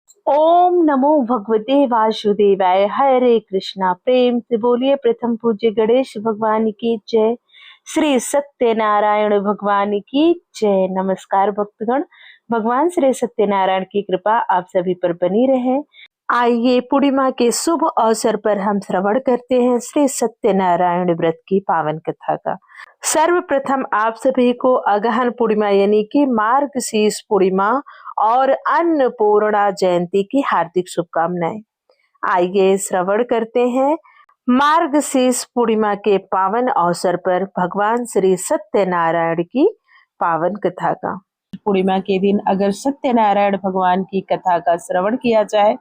ओम नमो भगवते वासुदेवाय। हरे कृष्णा। प्रेम से बोलिए प्रथम पूज्य गणेश भगवान की जय। श्री सत्यनारायण भगवान की जय। नमस्कार भक्तगण, भगवान श्री सत्यनारायण की कृपा आप सभी पर बनी रहे। आइए पूर्णिमा के शुभ अवसर पर हम श्रवण करते हैं श्री सत्यनारायण व्रत की पावन कथा का। सर्वप्रथम आप सभी को अगहन पूर्णिमा यानी कि मार्गशीर्ष पूर्णिमा और अन्नपूर्णा जयंती की हार्दिक शुभकामनाएं। आइए श्रवण करते हैं मार्गशीर्ष पूर्णिमा के पावन अवसर पर भगवान श्री सत्यनारायण की पावन कथा का। पूर्णिमा के दिन अगर सत्यनारायण भगवान की कथा का श्रवण किया जाए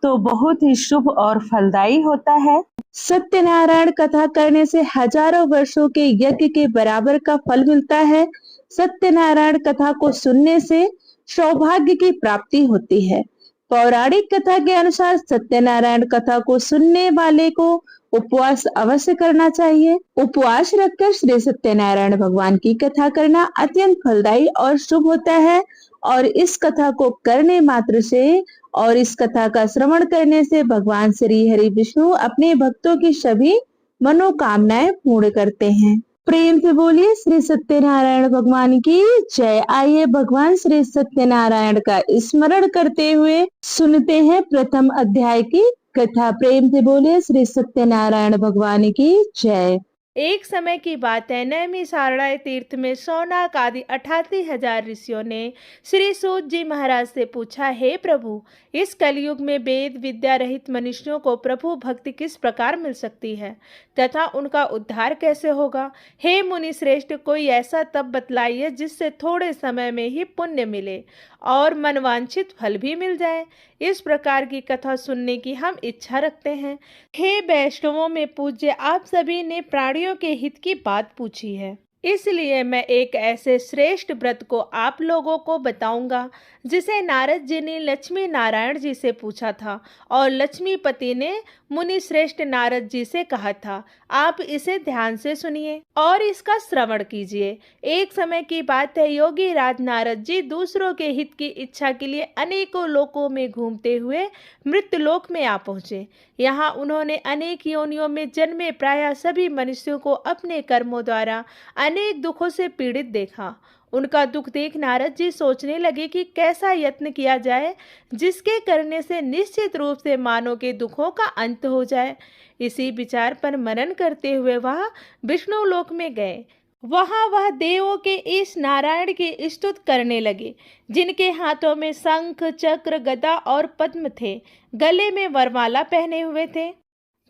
तो बहुत ही शुभ और फलदायी होता है। सत्यनारायण कथा करने से हजारों वर्षों के यज्ञ के बराबर का फल मिलता है। सत्यनारायण कथा को सुनने से सौभाग्य की प्राप्ति होती है। पौराणिक कथा के अनुसार सत्यनारायण कथा को सुनने वाले को उपवास अवश्य करना चाहिए। उपवास रखकर श्री सत्यनारायण भगवान की कथा करना अत्यंत फलदायी और शुभ होता है और इस कथा को करने मात्र से और इस कथा का श्रवण करने से भगवान श्री हरि विष्णु अपने भक्तों की सभी मनोकामनाएं पूर्ण करते हैं। प्रेम से बोलिए श्री सत्यनारायण भगवान की जय। आइए भगवान श्री सत्यनारायण का स्मरण करते हुए सुनते हैं प्रथम अध्याय की कथा। प्रेम से बोलिए श्री सत्यनारायण भगवान की जय। एक समय की बात है, नैमिषारण्य तीर्थ में शौनक आदि 88,000 ऋषियों ने श्री सूत जी महाराज से पूछा, हे प्रभु, इस कलयुग में वेद विद्या रहित मनुष्यों को प्रभु भक्ति किस प्रकार मिल सकती है तथा उनका उद्धार कैसे होगा। हे मुनि श्रेष्ठ, कोई ऐसा तप बतलाइए जिससे थोड़े समय में ही पुण्य मिले और मनवांछित फल भी मिल जाए। इस प्रकार की कथा सुनने की हम इच्छा रखते हैं। हे वैष्णवों में पूज्य, आप सभी ने प्राणियों के हित की बात पूछी है, इसलिए मैं एक ऐसे श्रेष्ठ व्रत को आप लोगों को बताऊंगा जिसे नारद जी ने लक्ष्मी नारायण जी से पूछा था और लक्ष्मीपति ने मुनि श्रेष्ठ नारद जी से कहा था। आप इसे ध्यान से सुनिए और इसका श्रवण कीजिए। एक समय की बात है, योगी राज नारद जी दूसरों के हित की इच्छा के लिए अनेकों लोकों में घूमते हुए मृत्युलोक में आ पहुंचे। यहाँ उन्होंने अनेक योनियों में जन्मे प्रायः सभी मनुष्यों को अपने कर्मों द्वारा अनेक दुखों से पीड़ित देखा। उनका दुख देख नारद जी सोचने लगे कि कैसा यत्न किया जाए जिसके करने से निश्चित रूप से मानव के दुखों का अंत हो जाए। इसी विचार पर मनन करते हुए वह विष्णु लोक में गए। वहां वह देवों के इस नारायण की स्तुति करने लगे, जिनके हाथों में शंख चक्र गदा और पद्म थे, गले में वरमाला पहने हुए थे।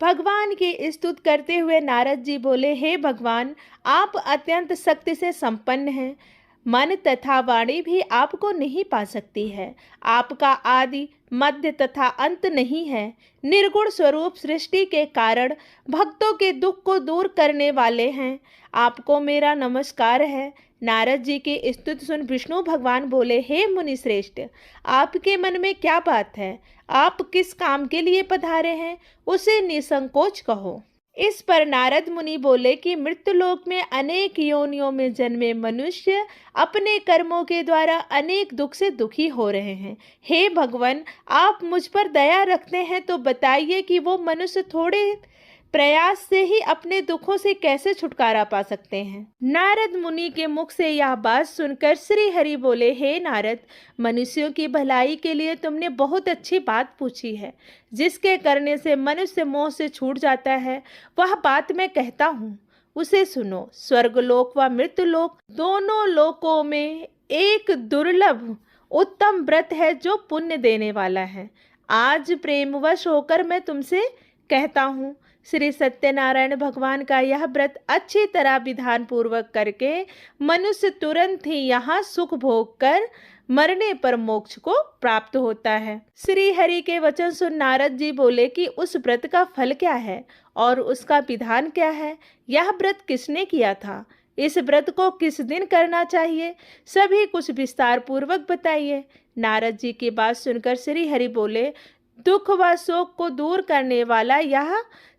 भगवान की स्तुति करते हुए नारद जी बोले, हे भगवान, आप अत्यंत शक्ति से संपन्न हैं। मन तथा वाणी भी आपको नहीं पा सकती है। आपका आदि मध्य तथा अंत नहीं है। निर्गुण स्वरूप सृष्टि के कारण भक्तों के दुख को दूर करने वाले हैं। आपको मेरा नमस्कार है। नारद जी की स्तुति सुन विष्णु भगवान बोले, हे मुनि श्रेष्ठ, आपके मन में क्या बात है? आप किस काम के लिए पधारे हैं, उसे निसंकोच कहो। इस पर नारद मुनि बोले कि मृत्युलोक में अनेक योनियों में जन्मे मनुष्य अपने कर्मों के द्वारा अनेक दुख से दुखी हो रहे हैं। हे भगवान, आप मुझ पर दया रखते हैं तो बताइए कि वो मनुष्य थोड़े प्रयास से ही अपने दुखों से कैसे छुटकारा पा सकते हैं। नारद मुनि के मुख से यह बात सुनकर श्री हरि बोले, हे नारद, मनुष्यों की भलाई के लिए तुमने बहुत अच्छी बात पूछी है। जिसके करने से मनुष्य मोह से छूट जाता है, वह बात मैं कहता हूँ, उसे सुनो। स्वर्गलोक व मृत्युलोक दोनों लोकों में एक दुर्लभ उत्तम व्रत है जो पुण्य देने वाला है। आज प्रेमवश होकर मैं तुमसे कहता हूँ, श्री सत्यनारायण भगवान का यह व्रत अच्छी तरह विधान पूर्वक करके मनुष्य तुरंत ही यहाँ सुख भोग कर मरने पर मोक्ष को प्राप्त होता है। श्री हरि के वचन सुन नारद जी बोले कि उस व्रत का फल क्या है और उसका विधान क्या है? यह व्रत किसने किया था? इस व्रत को किस दिन करना चाहिए? सभी कुछ विस्तार पूर्वक बताइए। नारद जी की बात सुनकर श्री हरि बोले, दुख व शोक को दूर करने वाला, यह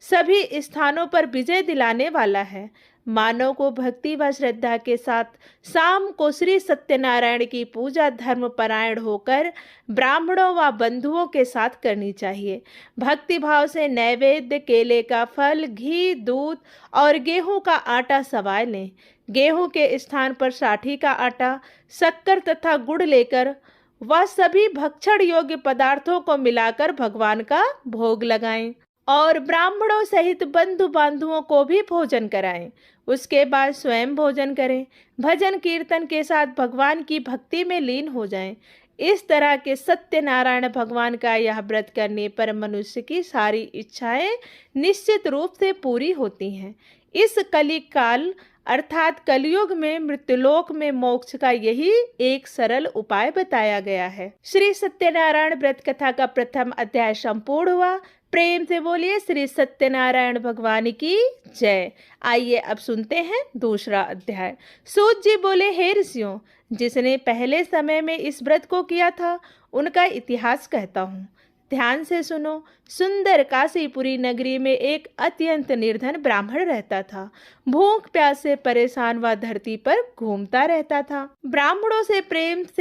सभी स्थानों पर विजय दिलाने वाला है। मानव को भक्ति व श्रद्धा के साथ शाम को श्री सत्यनारायण की पूजा धर्म परायण होकर ब्राह्मणों व बंधुओं के साथ करनी चाहिए। भक्ति भाव से नैवेद्य, केले का फल, घी, दूध और गेहूं का आटा सवाय लें। गेहूं के स्थान पर साठी का आटा, शक्कर तथा गुड़ लेकर वह सभी भक्षण योग्य पदार्थों को मिलाकर भगवान का भोग लगाएं और ब्राह्मणों सहित बंधु बांधुओं को भी भोजन कराएं। उसके बाद स्वयं भोजन करें। भजन कीर्तन के साथ भगवान की भक्ति में लीन हो जाएं। इस तरह के सत्यनारायण भगवान का यह व्रत करने पर मनुष्य की सारी इच्छाएं निश्चित रूप से पूरी होती हैं। इस कलिक काल अर्थात कलयुग में मृत्युलोक में मोक्ष का यही एक सरल उपाय बताया गया है। श्री सत्यनारायण व्रत कथा का प्रथम अध्याय संपूर्ण हुआ। प्रेम से बोलिए श्री सत्यनारायण भगवान की जय। आइए अब सुनते हैं दूसरा अध्याय। सूत जी बोले, हे ऋषियों, जिसने पहले समय में इस व्रत को किया था उनका इतिहास कहता हूँ। ध्यान से सुनो। सुंदर काशीपुरी नगरी में एक अत्यंत निर्धन ब्राह्मण रहता था। भूख प्यास से परेशान वह धरती पर घूमता रहता था। ब्राह्मणों से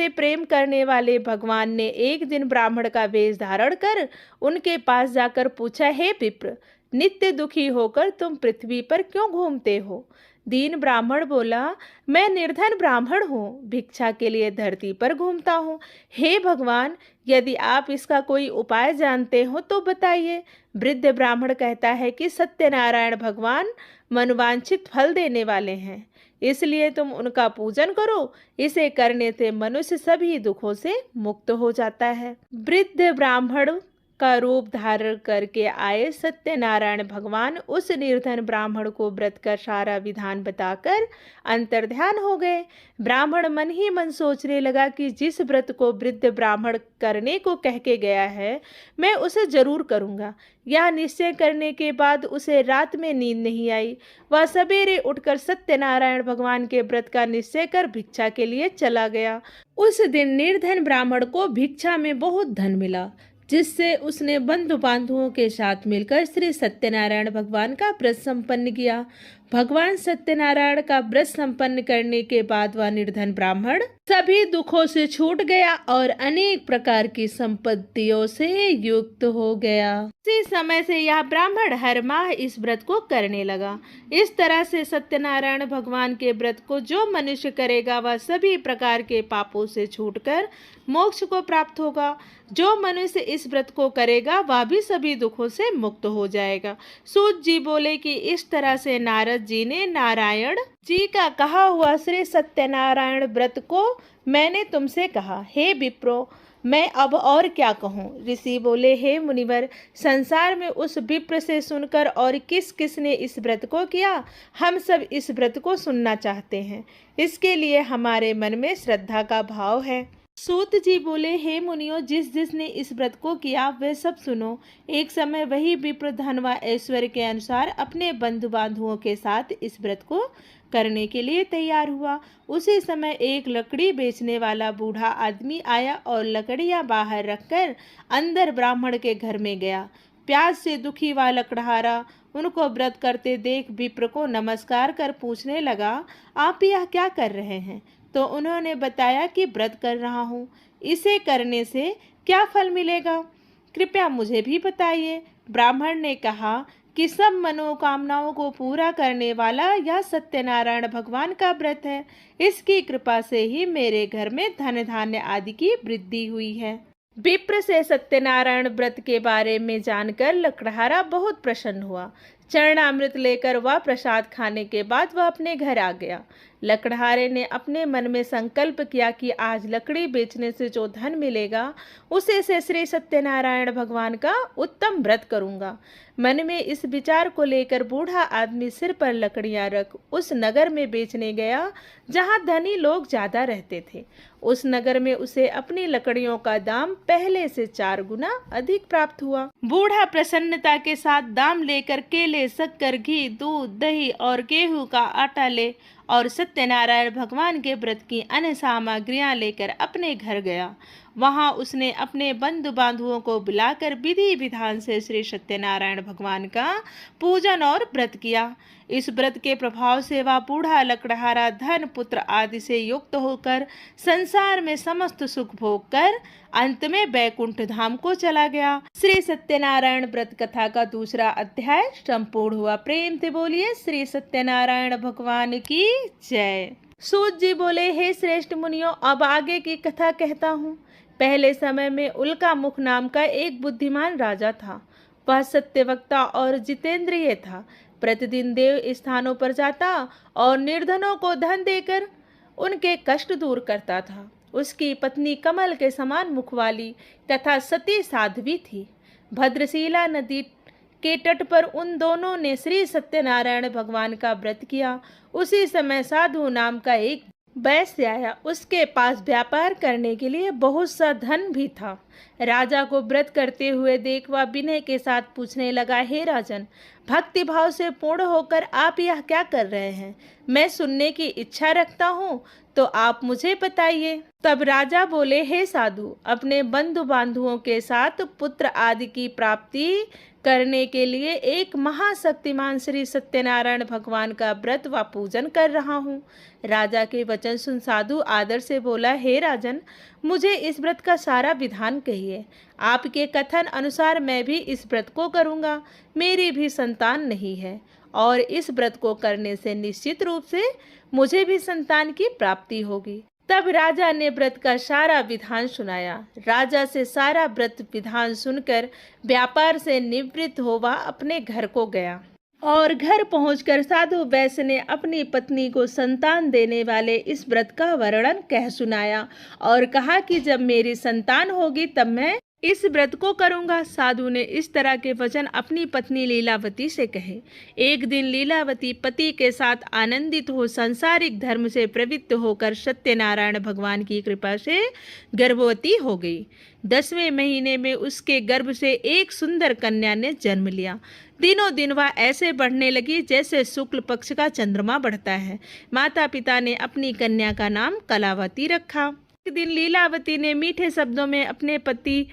प्रेम करने वाले भगवान ने एक दिन ब्राह्मण का वेश धारण कर उनके पास जाकर पूछा, हे विप्र, नित्य दुखी होकर तुम पृथ्वी पर क्यों घूमते हो? दीन ब्राह्मण बोला, मैं निर्धन ब्राह्मण हूँ, भिक्षा के लिए धरती पर घूमता हूँ। हे भगवान, यदि आप इसका कोई उपाय जानते हो तो बताइए। वृद्ध ब्राह्मण कहता है कि सत्यनारायण भगवान मनवांछित फल देने वाले हैं, इसलिए तुम उनका पूजन करो। इसे करने से मनुष्य सभी दुखों से मुक्त हो जाता है। वृद्ध ब्राह्मण का रूप धारण करके आए सत्यनारायण भगवान उस निर्धन ब्राह्मण को व्रत का सारा विधान बताकर अंतर्ध्यान हो गए। ब्राह्मण मन ही मन सोचने लगा कि जिस व्रत को वृद्ध ब्राह्मण करने को कह के गया है, मैं उसे जरूर करूँगा। यह निश्चय करने के बाद उसे रात में नींद नहीं आई। वह सवेरे उठकर सत्यनारायण भगवान के व्रत का निश्चय कर भिक्षा के लिए चला गया। उस दिन निर्धन ब्राह्मण को भिक्षा में बहुत धन मिला, जिससे उसने बंधु बांधुओं के साथ मिलकर श्री सत्यनारायण भगवान का व्रत संपन्न किया। भगवान सत्यनारायण का व्रत संपन्न करने के बाद वह निर्धन ब्राह्मण सभी दुखों से छूट गया और अनेक प्रकार की संपत्तियों से युक्त हो गया। इसी समय से यह ब्राह्मण हर माह इस व्रत को करने लगा। इस तरह से सत्यनारायण भगवान के व्रत को जो मनुष्य करेगा वह सभी प्रकार के पापों से छूटकर मोक्ष को प्राप्त होगा। जो मनुष्य इस व्रत को करेगा वह भी सभी दुखों से मुक्त हो जाएगा। सूत जी बोले कि इस तरह से नारद जी ने नारायण जी का कहा हुआ श्री सत्यनारायण व्रत को मैंने तुमसे कहा। हे विप्रो, मैं अब और क्या कहूँ? ऋषि बोले, हे मुनिवर, संसार में उस विप्र से सुनकर और किस किस ने इस व्रत को किया, हम सब इस व्रत को सुनना चाहते हैं। इसके लिए हमारे मन में श्रद्धा का भाव है। सूत जी बोले, हे मुनियों, जिस जिसने इस व्रत को किया वे सब सुनो। एक समय वही विप्र धन व ऐश्वर्य के अनुसार अपने बंधु बांधुओं के साथ इस व्रत को करने के लिए तैयार हुआ। उसी समय एक लकड़ी बेचने वाला बूढ़ा आदमी आया और लकड़ियां बाहर रखकर अंदर ब्राह्मण के घर में गया। प्यास से दुखी हुआ लकड़हारा उनको व्रत करते देख विप्र को नमस्कार कर पूछने लगा, आप यह क्या कर रहे हैं? तो उन्होंने बताया कि व्रत कर रहा हूँ। इसे करने से क्या फल मिलेगा, कृपया मुझे भी बताइए। ब्राह्मण ने कहा कि सब मनोकामनाओं को पूरा करने वाला यह सत्यनारायण भगवान का व्रत है। इसकी कृपा से ही मेरे घर में धन धान्य आदि की वृद्धि हुई है। विप्र से सत्यनारायण व्रत के बारे में जानकर लकड़हारा बहुत प्रसन्न हुआ। चरणामृत लेकर वह प्रसाद खाने के बाद वह अपने घर आ गया। लकड़हारे ने अपने मन में संकल्प किया कि आज लकड़ी बेचने से जो धन मिलेगा उसे से श्री सत्यनारायण भगवान का उत्तम व्रत करूंगा। मन में इस विचार को लेकर बूढ़ा आदमी सिर पर लकड़ियां रख उस नगर में बेचने गया जहां धनी लोग ज्यादा रहते थे। उस नगर में उसे अपनी लकड़ियों का दाम पहले से 4 गुना अधिक प्राप्त हुआ। बूढ़ा प्रसन्नता के साथ दाम लेकर केले, शक्कर, घी, दूध, दही और गेहूं का आटा ले और सत्यनारायण भगवान के व्रत की अन्य सामग्रियां लेकर अपने घर गया वहां उसने अपने बंधु बांधुओं को बुलाकर विधि विधान से श्री सत्यनारायण भगवान का पूजन और व्रत किया। इस व्रत के प्रभाव से वह बूढ़ा लकड़हारा धन पुत्र आदि से युक्त होकर संसार में समस्त सुख भोग कर अंत में बैकुंठ धाम को चला गया। श्री सत्यनारायण व्रत कथा का दूसरा अध्याय संपूर्ण हुआ। प्रेम से बोलिए श्री सत्यनारायण भगवान की जय। सूत जी बोले, हे श्रेष्ठ मुनियों, अब आगे की कथा कहता हूँ। पहले समय में उल्का मुख नाम का एक बुद्धिमान राजा था। वह सत्यवक्ता और जितेंद्रिय था। प्रतिदिन देव स्थानों पर जाता और निर्धनों को धन देकर उनके कष्ट दूर करता था। उसकी पत्नी कमल के समान मुख वाली तथा सती साध्वी थी। भद्रशिला नदी के तट पर उन दोनों ने श्री सत्यनारायण भगवान का व्रत किया। उसी समय साधु नाम का एक वैश्य आया। उसके पास व्यापार करने के लिए बहुत सा धन भी था। राजा को व्रत करते हुए देख वह विनय के साथ पूछने लगा, हे राजन, भक्ति भाव से पूर्ण होकर आप यह क्या कर रहे हैं? मैं सुनने की इच्छा रखता हूँ, तो आप मुझे बताइए। तब राजा बोले, हे साधु, अपने बंधु बांधुओं के साथ पुत्र आदि की प्राप्ति करने के लिए एक महाशक्तिमान श्री सत्यनारायण भगवान का व्रत व पूजन कर रहा हूँ। राजा के वचन सुन साधु आदर से बोला, हे राजन, मुझे इस व्रत का सारा विधान कहिए। आपके कथन अनुसार मैं भी इस व्रत को करूँगा। मेरी भी संतान नहीं है और इस व्रत को करने से निश्चित रूप से मुझे भी संतान की प्राप्ति होगी। तब राजा ने व्रत का सारा विधान सुनाया। राजा से सारा व्रत विधान सुनकर व्यापार से निवृत्त हो वह अपने घर को गया और घर पहुंचकर साधु वैश्य ने अपनी पत्नी को संतान देने वाले इस व्रत का वर्णन कह सुनाया और कहा कि जब मेरी संतान होगी तब मैं इस व्रत को करूंगा। साधु ने इस तरह के वचन अपनी पत्नी लीलावती से कहे। एक दिन लीलावती पति के साथ आनंदित हो सांसारिक धर्म से प्रवृत्त होकर सत्यनारायण भगवान की कृपा से गर्भवती हो गई। 10वें महीने में उसके गर्भ से एक सुंदर कन्या ने जन्म लिया। दिनों दिन वह ऐसे बढ़ने लगी जैसे शुक्ल पक्ष का चंद्रमा बढ़ता है। माता पिता ने अपनी कन्या का नाम कलावती रखा। एक दिन लीलावती ने मीठे शब्दों में अपने पति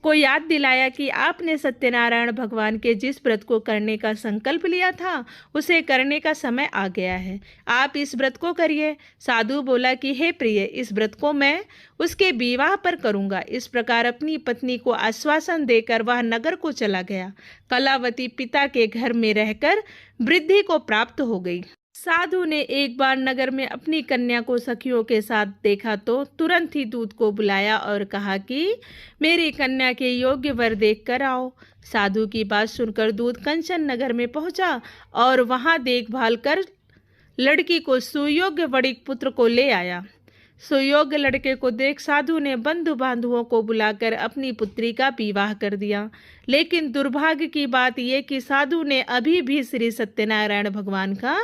को याद दिलाया कि आपने सत्यनारायण भगवान के जिस व्रत को करने का संकल्प लिया था उसे करने का समय आ गया है। आप इस व्रत को करिए। साधु बोला कि हे प्रिय, इस व्रत को मैं उसके विवाह पर करूंगा। इस प्रकार अपनी पत्नी को आश्वासन देकर वह नगर को चला गया। कलावती पिता के घर में रहकर वृद्धि को प्राप्त हो गई। साधु ने एक बार नगर में अपनी कन्या को सखियों के साथ देखा तो तुरंत ही दूत को बुलाया और कहा कि मेरी कन्या के योग्य वर देख कर आओ। साधु की बात सुनकर दूत कंचन नगर में पहुंचा और वहां देखभाल कर लड़की को सुयोग्य वणिक पुत्र को ले आया। सुयोग्य लड़के को देख साधु ने बंधु बांधुओं को बुलाकर अपनी पुत्री का विवाह कर दिया। लेकिन दुर्भाग्य की बात यह कि साधु ने अभी भी श्री सत्यनारायण भगवान का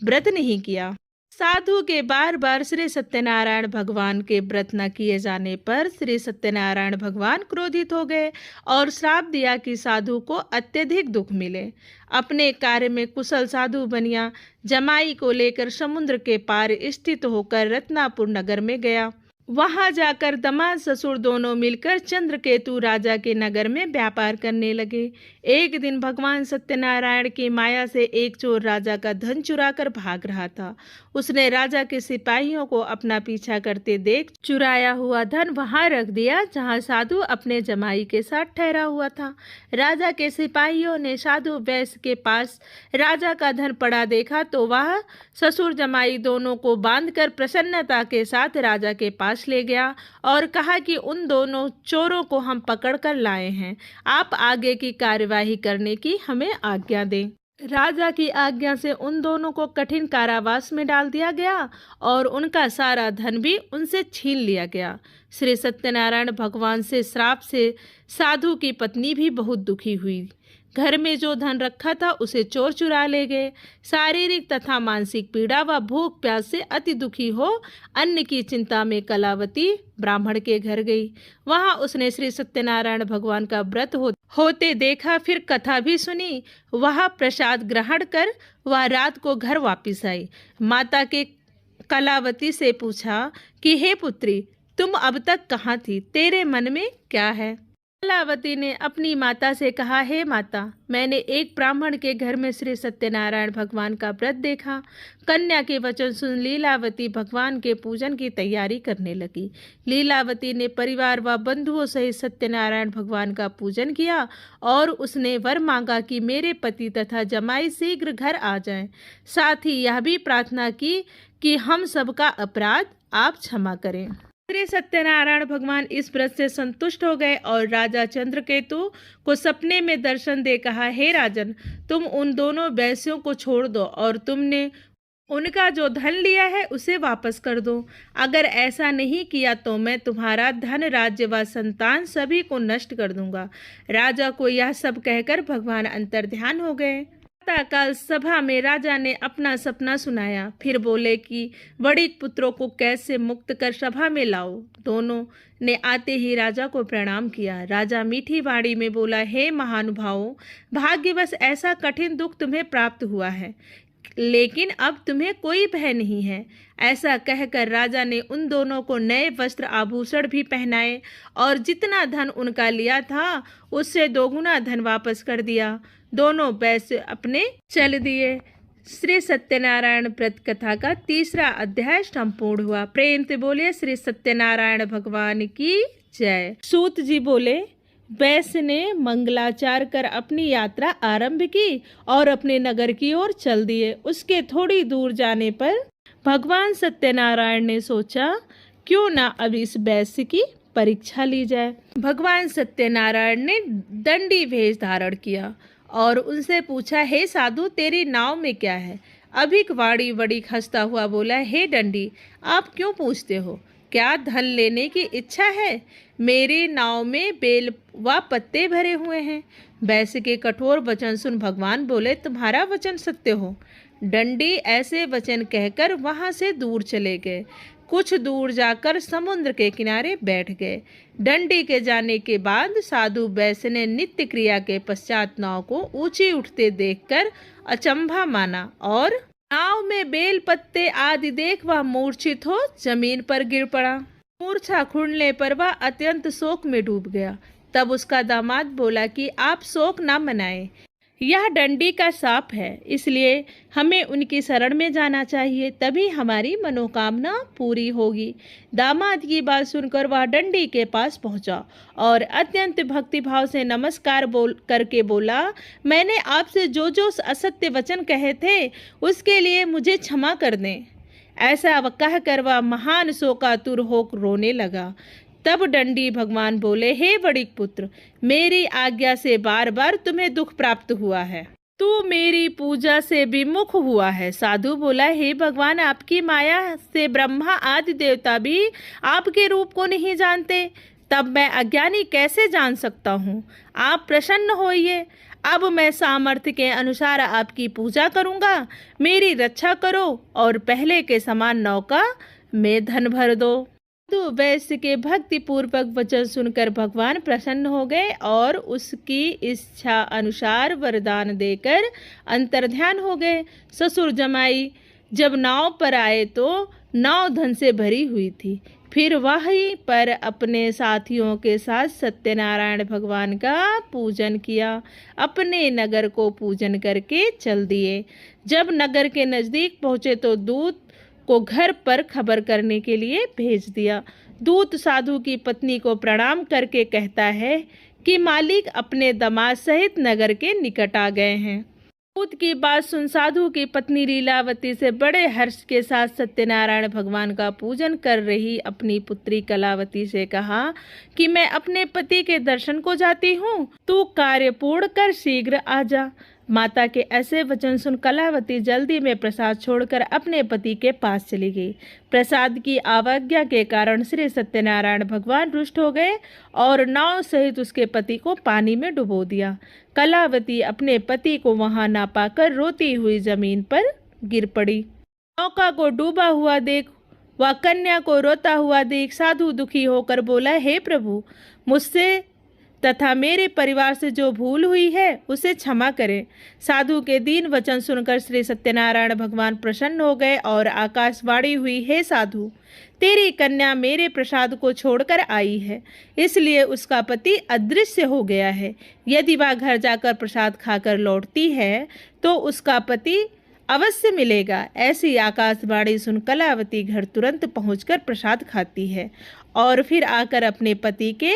व्रत नहीं किया। साधु के बार बार श्री सत्यनारायण भगवान के व्रत न किए जाने पर श्री सत्यनारायण भगवान क्रोधित हो गए और श्राप दिया कि साधु को अत्यधिक दुख मिले। अपने कार्य में कुशल साधु बनिया जमाई को लेकर समुद्र के पार स्थित होकर रत्नापुर नगर में गया। वहां जाकर दामाद ससुर दोनों मिलकर चंद्रकेतु राजा के नगर में व्यापार करने लगे। एक दिन भगवान सत्यनारायण की माया से एक चोर राजा का धन चुराकर भाग रहा था। उसने राजा के सिपाहियों को अपना पीछा करते देख चुराया हुआ धन वहां रख दिया जहां साधु अपने जमाई के साथ ठहरा हुआ था। राजा के सिपाहियों ने साधु वैश्य के पास राजा का धन पड़ा देखा तो वह ससुर जमाई दोनों को बांधकर प्रसन्नता के साथ राजा के पास ले गया और कहा कि उन दोनों चोरों को हम पकड़ कर लाए हैं। आप आगे की कार्यवाही करने की हमें आज्ञा दें। राजा की आज्ञा से उन दोनों को कठिन कारावास में डाल दिया गया और उनका सारा धन भी उनसे छीन लिया गया। श्री सत्यनारायण भगवान से श्राप से साधु की पत्नी भी बहुत दुखी हुई। घर में जो धन रखा था उसे चोर चुरा ले गए। शारीरिक तथा मानसिक पीड़ा व भूख प्यास से अति दुखी हो अन्न की चिंता में कलावती ब्राह्मण के घर गई। वहां उसने श्री सत्यनारायण भगवान का व्रत होते देखा, फिर कथा भी सुनी। वह प्रसाद ग्रहण कर वह रात को घर वापिस आई। माता के कलावती से पूछा कि हे पुत्री, तुम अब तक कहाँ थी? तेरे मन में क्या है? कलावती ने अपनी माता से कहा, हे माता, मैंने एक ब्राह्मण के घर में श्री सत्यनारायण भगवान का व्रत देखा। कन्या के वचन सुन लीलावती भगवान के पूजन की तैयारी करने लगी। लीलावती ने परिवार व बंधुओं सहित सत्यनारायण भगवान का पूजन किया और उसने वर मांगा कि मेरे पति तथा जमाई शीघ्र घर आ जाएं। साथ ही यह भी प्रार्थना की कि हम सबका अपराध आप क्षमा करें। श्री सत्यनारायण भगवान इस व्रत से संतुष्ट हो गए और राजा चंद्रकेतु को सपने में दर्शन दे कहा, हे राजन, तुम उन दोनों वैश्यों को छोड़ दो और तुमने उनका जो धन लिया है उसे वापस कर दो। अगर ऐसा नहीं किया तो मैं तुम्हारा धन, राज्य व संतान सभी को नष्ट कर दूंगा। राजा को यह सब कहकर भगवान अंतर्ध्यान हो गए। प्रातःकाल सभा में राजा ने अपना सपना सुनाया। फिर बोले कि बड़ी पुत्रों को कैद से मुक्त कर सभा में लाओ। दोनों ने आते ही राजा को प्रणाम किया। राजा मीठी वाणी में बोला, हे महानुभावों, भाग्यवश ऐसा कठिन दुख तुम्हें प्राप्त हुआ है, लेकिन अब तुम्हें कोई भय नहीं है। ऐसा कहकर राजा ने उन दोनों को नए वस्त्र आभूषण भी पहनाए और जितना धन उनका लिया था उससे दोगुना धन वापस कर दिया। दोनों वैश्य अपने चल दिए। श्री सत्यनारायण व्रत कथा का 3रा अध्याय संपूर्ण हुआ। प्रेम से बोले श्री सत्यनारायण भगवान की जय। सूत जी बोले, वैश्य ने मंगलाचार कर अपनी यात्रा आरंभ की और अपने नगर की ओर चल दिए। उसके थोड़ी दूर जाने पर भगवान सत्यनारायण ने सोचा, क्यों ना अब इस वैश्य की परीक्षा ली जाए। भगवान सत्यनारायण ने दंडी वेश धारण किया और उनसे पूछा, हे साधु, तेरी नाव में क्या है? अभिक वाणी बड़ी हंसता हुआ बोला, हे दंडी, आप क्यों पूछते हो? क्या धन लेने की इच्छा है? मेरी नाव में बेल व पत्ते भरे हुए हैं। वैश्य के कठोर वचन सुन भगवान बोले, तुम्हारा वचन सत्य हो। दंडी ऐसे वचन कहकर वहां से दूर चले गए। कुछ दूर जाकर समुद्र के किनारे बैठ गए। दंडी के जाने के बाद साधु वैश्य ने नित्य क्रिया के पश्चात नाव को ऊंची उठते देखकर अचंभा माना और नाव में बेल पत्ते आदि देख वह मूर्छित हो जमीन पर गिर पड़ा। मूर्छा खुलने पर वह अत्यंत शोक में डूब गया। तब उसका दामाद बोला कि आप शोक न मनाएं, यह दंडी का शाप है, इसलिए हमें उनकी शरण में जाना चाहिए, तभी हमारी मनोकामना पूरी होगी। दामाद की बात सुनकर वह दंडी के पास पहुंचा और अत्यंत भक्तिभाव से नमस्कार करके बोला, मैंने आपसे जो जो असत्य वचन कहे थे उसके लिए मुझे क्षमा कर दें। ऐसा कहकर वह महान शोकातुर हो रोने लगा। तब दंडी भगवान बोले, हे बड़ी पुत्र, मेरी आज्ञा से बार बार तुम्हें दुख प्राप्त हुआ है। तू मेरी पूजा से विमुख हुआ है। साधु बोला, हे भगवान, आपकी माया से ब्रह्मा आदि देवता भी आपके रूप को नहीं जानते, तब मैं अज्ञानी कैसे जान सकता हूँ? आप प्रसन्न होइए। अब मैं सामर्थ्य के अनुसार आपकी पूजा करूँगा। मेरी रक्षा करो और पहले के समान नौका में धन भर दो। तो वैश्य के भक्ति पूर्वक वचन सुनकर भगवान प्रसन्न हो गए और उसकी इच्छा अनुसार वरदान देकर अंतर्ध्यान हो गए। ससुर जमाई जब नाव पर आए तो नाव धन से भरी हुई थी। फिर वहीं पर अपने साथियों के साथ सत्यनारायण भगवान का पूजन किया। अपने नगर को पूजन करके चल दिए। जब नगर के नज़दीक पहुँचे तो दूत को घर पर खबर करने के लिए भेज दिया। दूत साधु की पत्नी को प्रणाम करके कहता है कि मालिक अपने दामाद सहित नगर के निकट आ गए हैं। दूत की बात सुन साधु की पत्नी लीलावती से बड़े हर्ष के साथ सत्यनारायण भगवान का पूजन कर रही अपनी पुत्री कलावती से कहा कि मैं अपने पति के दर्शन को जाती हूँ, तू कार्य पूर्ण कर शीघ्र आ जा। माता के ऐसे वचन सुन कलावती जल्दी में प्रसाद छोड़कर अपने पति के पास चली गई। प्रसाद की अवज्ञा के कारण श्री सत्यनारायण भगवान रुष्ट हो गए और नाव सहित उसके पति को पानी में डुबो दिया। कलावती अपने पति को वहां ना पाकर रोती हुई जमीन पर गिर पड़ी। नौका को डूबा हुआ देख वह कन्या को रोता हुआ देख साधु दुखी होकर बोला, हे प्रभु, मुझसे तथा मेरे परिवार से जो भूल हुई है उसे क्षमा करें। साधु के दीन वचन सुनकर श्री सत्यनारायण भगवान प्रसन्न हो गए और आकाशवाणी हुई, हे साधु, तेरी कन्या मेरे प्रसाद को छोड़कर आई है, इसलिए उसका पति अदृश्य हो गया है। यदि वह घर जाकर प्रसाद खाकर लौटती है तो उसका पति अवश्य मिलेगा। ऐसी आकाशवाणी सुन कलावती घर तुरंत पहुंचकर प्रसाद खाती है और फिर आकर अपने पति के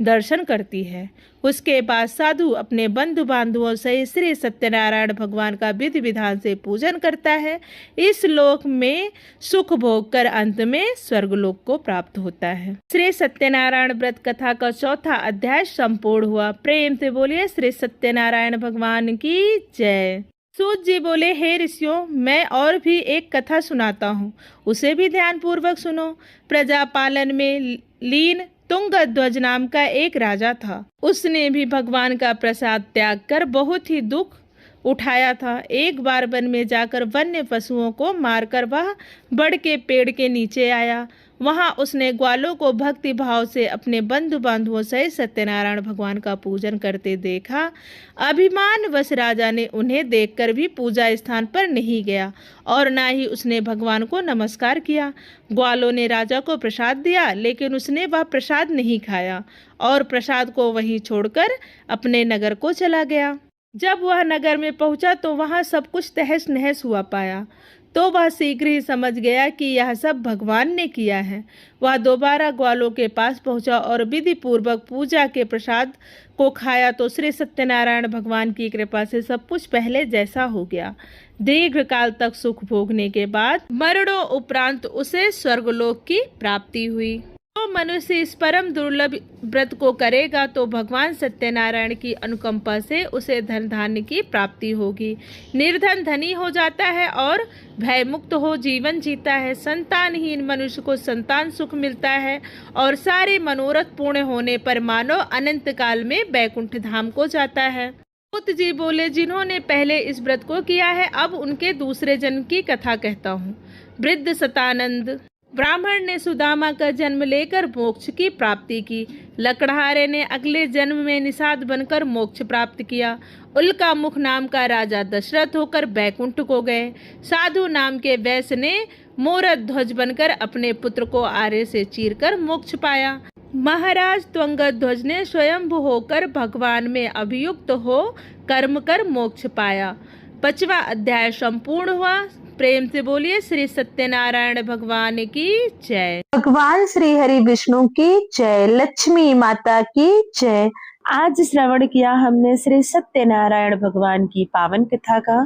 दर्शन करती है। उसके बाद साधु अपने बंधु बांधवों से श्री सत्यनारायण भगवान का विधि विधान से पूजन करता है। इस लोक में सुख भोग कर अंत में स्वर्गलोक को प्राप्त होता है। श्री सत्यनारायण व्रत कथा का 4था अध्याय संपूर्ण हुआ। प्रेम से बोलिए श्री सत्यनारायण भगवान की जय। सूत जी बोले, हे ऋषियों, मैं और भी एक कथा सुनाता हूँ, उसे भी ध्यान पूर्वक सुनो। प्रजा पालन में लीन तुंगध्वज नाम का एक राजा था। उसने भी भगवान का प्रसाद त्याग कर बहुत ही दुख उठाया था। एक बार वन में जाकर वन्य पशुओं को मारकर वह बड़ के पेड़ के नीचे आया। वहां उसने ग्वालों को भक्ति भाव से अपने बंधु बांधवों सहित सत्यनारायण भगवान का पूजन करते देखा। अभिमानवश राजा ने उन्हें देखकर भी पूजा स्थान पर नहीं गया और ना ही उसने भगवान को नमस्कार किया। ग्वालों ने राजा को प्रसाद दिया, लेकिन उसने वह प्रसाद नहीं खाया और प्रसाद को वहीं छोड़कर अपने नगर को चला गया। जब वह नगर में पहुंचा तो वहां सब कुछ तहस नहस हुआ पाया, तो वह शीघ्र ही समझ गया कि यह सब भगवान ने किया है। वह दोबारा ग्वालों के पास पहुंचा और विधि पूर्वक पूजा के प्रसाद को खाया तो श्री सत्यनारायण भगवान की कृपा से सब कुछ पहले जैसा हो गया। दीर्घ काल तक सुख भोगने के बाद मरणों उपरांत उसे स्वर्गलोक की प्राप्ति हुई। तो मनुष्य इस परम दुर्लभ व्रत को करेगा तो भगवान सत्यनारायण की अनुकंपा से उसे धन धान्य की प्राप्ति होगी। निर्धन धनी हो जाता है और भय मुक्त हो जीवन जीता है। संतानहीन मनुष्य को संतान सुख मिलता है और सारे मनोरथ पूर्ण होने पर मानव अनंत काल में बैकुंठ धाम को जाता है। सूत जी बोले, जिन्होंने पहले इस व्रत को किया है, अब उनके दूसरे जन्म की कथा कहता हूँ। वृद्ध सतानंद ब्राह्मण ने सुदामा का जन्म लेकर मोक्ष की प्राप्ति की। लकड़हारे ने अगले जन्म में निषाद बनकर मोक्ष प्राप्त किया। उल्का मुख नाम का राजा दशरथ होकर बैकुंठ को गए। साधु नाम के वैश्य ने मोरत ध्वज बनकर अपने पुत्र को आरे से चीरकर मोक्ष पाया। महाराज त्वंगध्वज ने स्वयंभू होकर भगवान में अभियुक्त हो कर्म कर मोक्ष पाया। 5वां अध्याय संपूर्ण हुआ। प्रेम से बोलिए श्री सत्यनारायण भगवान की जय। भगवान श्री हरि विष्णु की जय। लक्ष्मी माता की जय। आज श्रवण किया हमने श्री सत्यनारायण भगवान की पावन कथा का।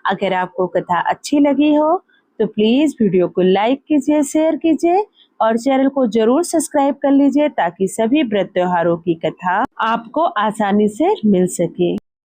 अगर आपको कथा अच्छी लगी हो तो प्लीज वीडियो को लाइक कीजिए, शेयर कीजिए और चैनल को जरूर सब्सक्राइब कर लीजिए ताकि सभी व्रत त्योहारों की कथा आपको आसानी से मिल सके।